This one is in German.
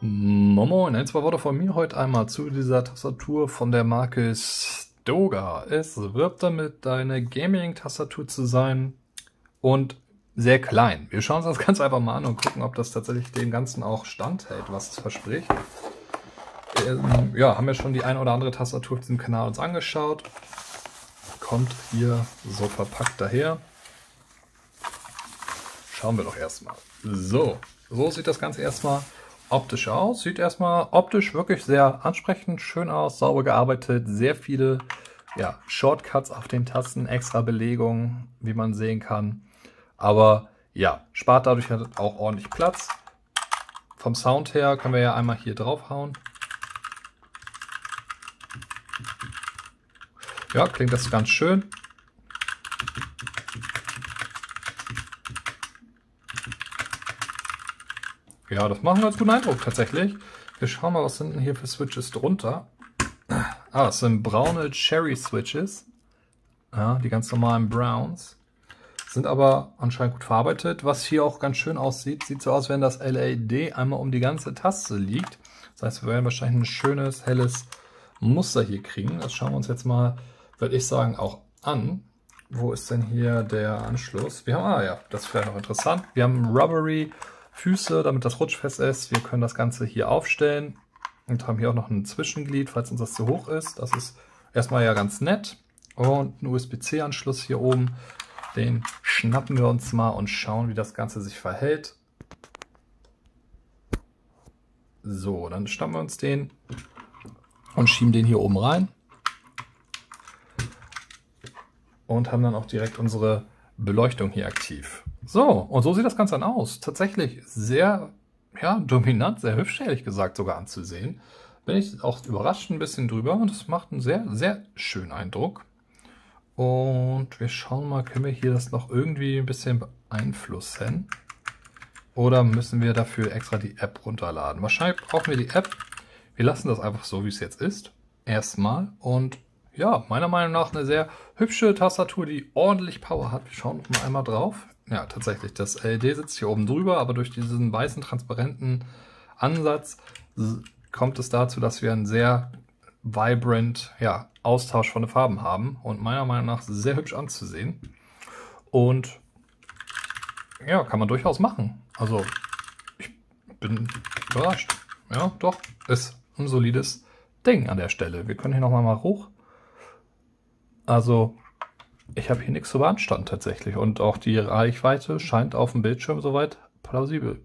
Moin, ein, zwei Worte von mir heute einmal zu dieser Tastatur von der Marke Stoga. Es wirbt damit, eine Gaming-Tastatur zu sein und sehr klein. Wir schauen uns das ganz einfach mal an und gucken, ob das tatsächlich dem Ganzen auch standhält, was es verspricht. Ja, haben wir schon die eine oder andere Tastatur auf diesem Kanal uns angeschaut. Kommt hier so verpackt daher. Schauen wir doch erstmal. So sieht das Ganze erstmal optisch aus. Sieht erstmal optisch wirklich sehr ansprechend, schön aus, sauber gearbeitet, sehr viele Shortcuts auf den Tasten, extra Belegung, wie man sehen kann. Aber ja, spart dadurch halt auch ordentlich Platz. Vom Sound her können wir ja einmal hier draufhauen. Ja, klingt das ganz schön. Ja, das macht einen ganz guten Eindruck tatsächlich. Wir schauen mal, was sind denn hier für Switches drunter. Das sind braune Cherry Switches. Ja, die ganz normalen Browns. Sind aber anscheinend gut verarbeitet. Was hier auch ganz schön aussieht, sieht so aus, wenn das LED einmal um die ganze Taste liegt. Das heißt, wir werden wahrscheinlich ein schönes, helles Muster hier kriegen. Das schauen wir uns jetzt mal, würde ich sagen, auch an. Wo ist denn hier der Anschluss? Wir haben, ja, das wäre noch interessant. Wir haben Rubbery Füße, damit das rutschfest ist. Wir können das Ganze hier aufstellen und haben hier auch noch ein Zwischenglied, falls uns das zu hoch ist. Das ist erstmal ja ganz nett. Und ein USB-C-Anschluss hier oben. Den schnappen wir uns mal und schauen, wie das Ganze sich verhält. So, dann schnappen wir uns den und schieben den hier oben rein. Und haben dann auch direkt unsere Beleuchtung hier aktiv. So, und so sieht das Ganze dann aus. Tatsächlich sehr dominant, sehr hübsch, ehrlich gesagt, sogar anzusehen. Bin ich auch überrascht ein bisschen drüber und es macht einen sehr, sehr schönen Eindruck. Und wir schauen mal, können wir hier das noch irgendwie ein bisschen beeinflussen? Oder müssen wir dafür extra die App runterladen? Wahrscheinlich brauchen wir die App. Wir lassen das einfach so, wie es jetzt ist. Erstmal. Und ja, meiner Meinung nach eine sehr hübsche Tastatur, die ordentlich Power hat. Wir schauen noch mal einmal drauf. Ja, tatsächlich, das LED sitzt hier oben drüber, aber durch diesen weißen, transparenten Ansatz kommt es dazu, dass wir einen sehr vibrant Austausch von den Farben haben und meiner Meinung nach sehr hübsch anzusehen. Und ja, kann man durchaus machen. Also, ich bin überrascht. Ja, doch, ist ein solides Ding an der Stelle. Wir können hier nochmal mal hoch. Also, ich habe hier nichts zu beanstanden tatsächlich. Und auch die Reichweite scheint auf dem Bildschirm soweit plausibel